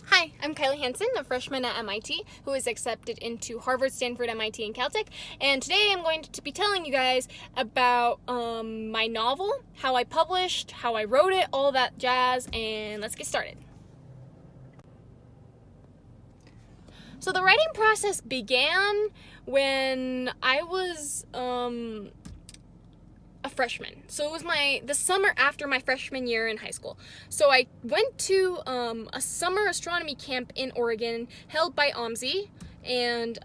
Hi, I'm Kylie Hansen, a freshman at MIT who is accepted into Harvard, Stanford, MIT, and Caltech. And today I'm going to be telling you guys about my novel, how I published, how I wrote it, all that jazz, and let's get started. So the writing process began when I was a freshman. So it was the summer after my freshman year in high school. So I went to a summer astronomy camp in Oregon held by OMSI, and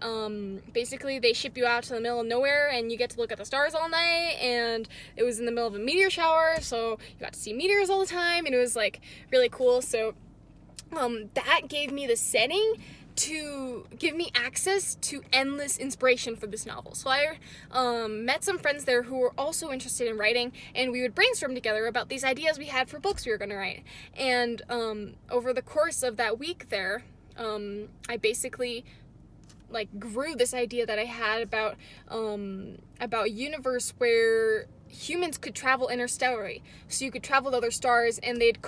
basically they ship you out to the middle of nowhere and you get to look at the stars all night, and it was in the middle of a meteor shower, so you got to see meteors all the time, and it was like really cool. So that gave me the setting to give me access to endless inspiration for this novel. So I met some friends there who were also interested in writing, and we would brainstorm together about these ideas we had for books we were going to write. And over the course of that week there, I basically grew this idea that I had about a universe where humans could travel interstellarly. So you could travel to other stars, and they'd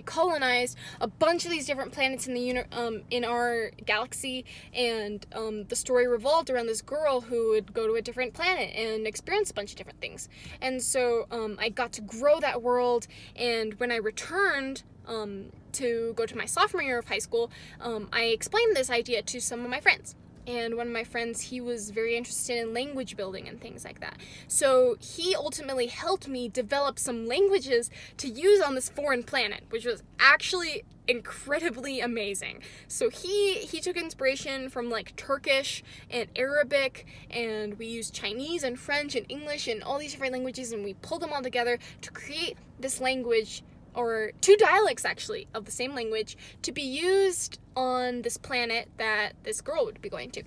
colonize a bunch of these different planets in the in our galaxy. And the story revolved around this girl who would go to a different planet and experience a bunch of different things. And so I got to grow that world. And when I returned to go to my sophomore year of high school, I explained this idea to some of my friends. And one of my friends, he was very interested in language building and things like that. So he ultimately helped me develop some languages to use on this foreign planet, which was actually incredibly amazing. So he took inspiration from Turkish and Arabic, and we used Chinese and French and English and all these different languages, and we pulled them all together to create this language, or two dialects actually of the same language, to be used on this planet that this girl would be going to.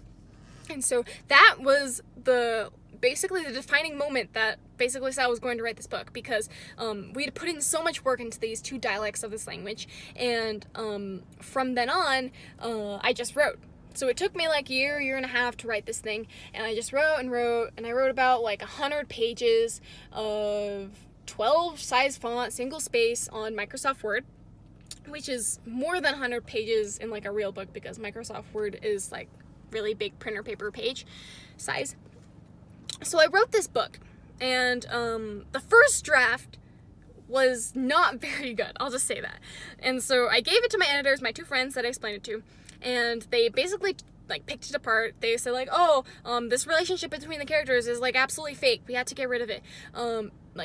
And so that was basically the defining moment that basically said I was going to write this book, because we had put in so much work into these two dialects of this language, and from then on, I just wrote. So it took me a year and a half to write this thing, and I just wrote, and I wrote about 100 pages of 12 size font, single space on Microsoft Word, which is more than 100 pages in a real book, because Microsoft Word is really big printer paper page size. So I wrote this book, and the first draft was not very good, I'll just say that. And so I gave it to my editors, my two friends that I explained it to, and they basically picked it apart. They said this relationship between the characters is absolutely fake. We had to get rid of it.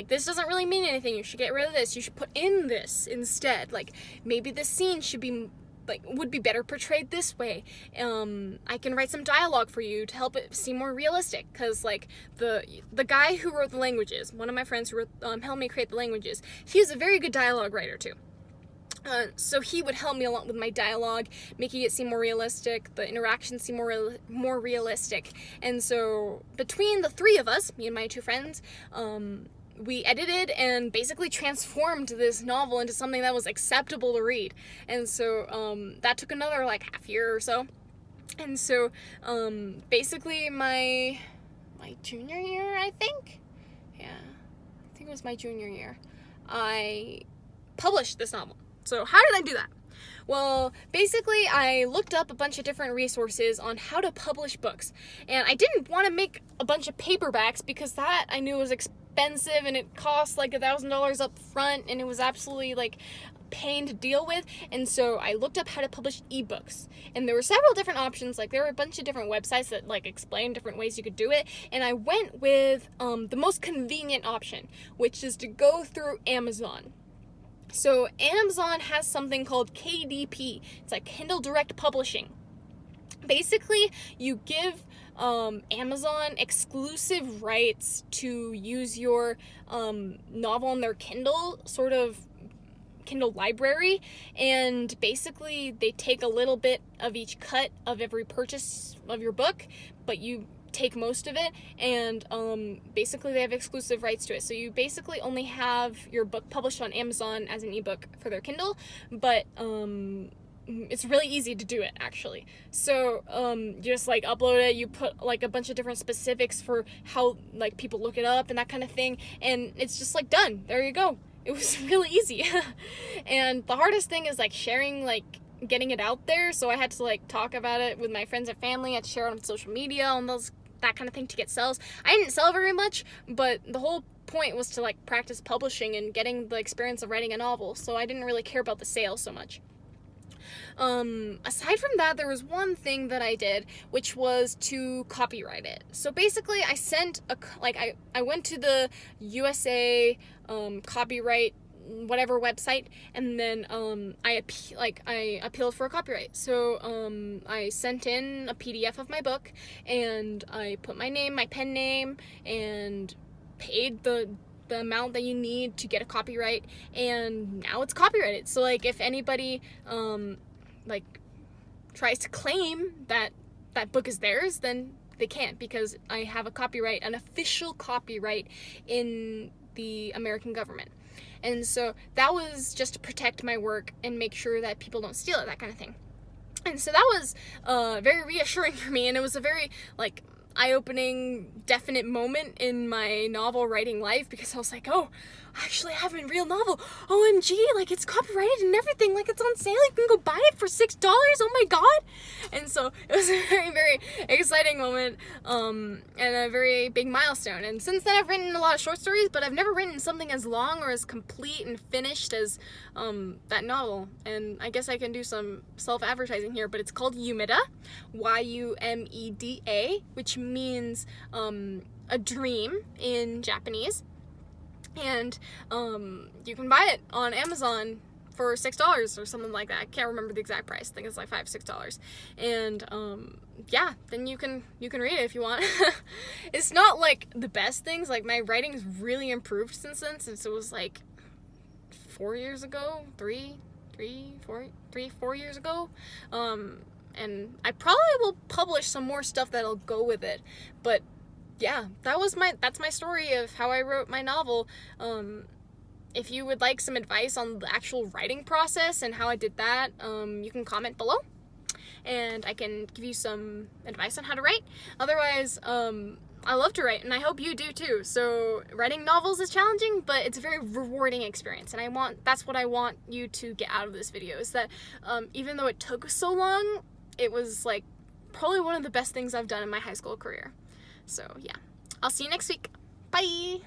This doesn't really mean anything. You should get rid of this. You should put in this instead. Maybe this scene should be would be better portrayed this way. I can write some dialogue for you to help it seem more realistic, because the guy who wrote the languages, one of my friends who helped me create the languages, he is a very good dialogue writer too. So he would help me a lot with my dialogue, making it seem more realistic, the interactions seem more realistic. And so between the three of us, me and my two friends, we edited and basically transformed this novel into something that was acceptable to read. And so that took another half year or so. And so basically my junior year, I think it was my junior year, I published this novel. So how did I do that? Well, basically, I looked up a bunch of different resources on how to publish books. And I didn't want to make a bunch of paperbacks, because that I knew was expensive, and it cost $1,000 up front, and it was absolutely pain to deal with. And so I looked up how to publish ebooks, and there were several different options. There were a bunch of different websites that explained different ways you could do it, and I went with the most convenient option, which is to go through Amazon. So Amazon has something called KDP. It's Kindle Direct Publishing. Basically, you give Amazon exclusive rights to use your novel in their Kindle library, and basically they take a little bit of each cut of every purchase of your book, but you take most of it, and basically they have exclusive rights to it. So you basically only have your book published on Amazon as an ebook for their Kindle, but it's really easy to do it, actually. So you just upload it, you put a bunch of different specifics for how people look it up and that kind of thing, and it's just done. There you go. It was really easy. And the hardest thing is sharing getting it out there, so I had to like talk about it with my friends and family. I had to share it on social media and that kind of thing to get sales. I didn't sell very much, but the whole point was to like practice publishing and getting the experience of writing a novel, so I didn't really care about the sales so much. Aside from that, there was one thing that I did, which was to copyright it. So basically, I sent I went to the USA copyright whatever website, and then I appealed for a copyright. So I sent in a PDF of my book, and I put my name, my pen name, and paid the amount that you need to get a copyright, and now it's copyrighted. So like if anybody tries to claim that book is theirs, then they can't, because I have a copyright, an official copyright in the American government. And so that was just to protect my work and make sure that people don't steal it, that kind of thing. And so that was very reassuring for me, and it was a very eye-opening, definite moment in my novel writing life, because I was like, oh, I actually have a real novel. OMG, it's copyrighted and everything, it's on sale, you can go buy it for $6, oh my god. And so it was a very, very exciting moment, and a very big milestone. And since then I've written a lot of short stories, but I've never written something as long or as complete and finished as that novel. And I guess I can do some self-advertising here, but it's called Yumeda, Yumeda, which means a dream in Japanese. And you can buy it on Amazon for $6 or something like that. I can't remember the exact price. I think it's like $5-6. And yeah, then you can read it if you want. It's not like the best things. Like my writing's really improved since then, since it was like 4 years ago, 4 years ago. And I probably will publish some more stuff that'll go with it. But yeah, that's my story of how I wrote my novel. If you would like some advice on the actual writing process and how I did that, you can comment below, and I can give you some advice on how to write. Otherwise, I love to write, and I hope you do too. So writing novels is challenging, but it's a very rewarding experience, and that's what I want you to get out of this video, is that even though it took so long, it was probably one of the best things I've done in my high school career. So yeah, I'll see you next week. Bye!